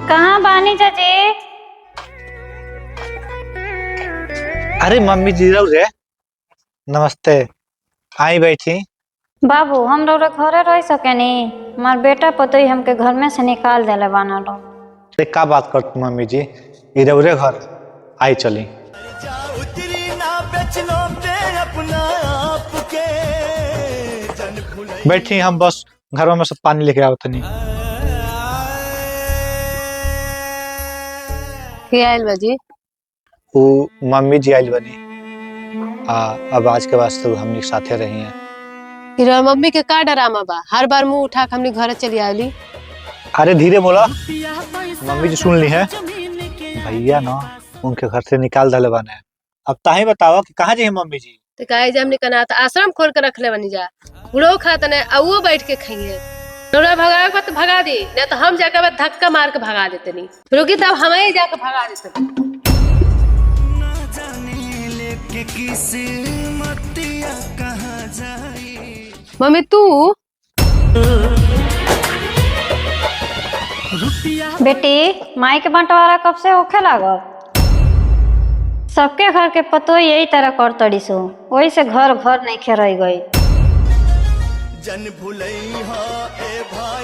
कहाँ बानी चाची? अरे मम्मी जी रे। नमस्ते। आई बैठी। बाबू हम लोग घरे रह सकेनी। हमार बेटा पतोही हमके घर में से निकाल देले बाना लो। अरे का बात कर मम्मी जी, इधर घर आई चली। बैठी, हम बस घरों में सब पानी लेके आवत नहीं। आयल बाजी वो मम्मी जी आयल बनी। अब आज के बाद सब हमनी साथे रही हैं। फिर मम्मी के का डरामा बा, हर बार मुंह उठा के हमने घर चली आली। अरे धीरे बोला, मम्मी जी सुन ली है। भैया ना उनके घर से निकाल दले बने। अब ताही बताओ कि कहाँ जी मम्मी जी? तो कहे जे हमने कना आश्रम खोल के रख ले बनी जा, बुढ़ो खाता ने वो बैठ के खाइए। नोरा भगावे को तो भगा दी, नहीं तो हम जाकर धक्का मार के भगा देते नहीं। रुकी तब हमें ही जाकर भगा देते। मम्मी तू बेटी माई के बंटवारा कब से होखे लागल? सबके घर के पतो यही तरह कर तड़ी सो, वही से घर घर नहीं खेरई गई। जन भुलई हा ए भा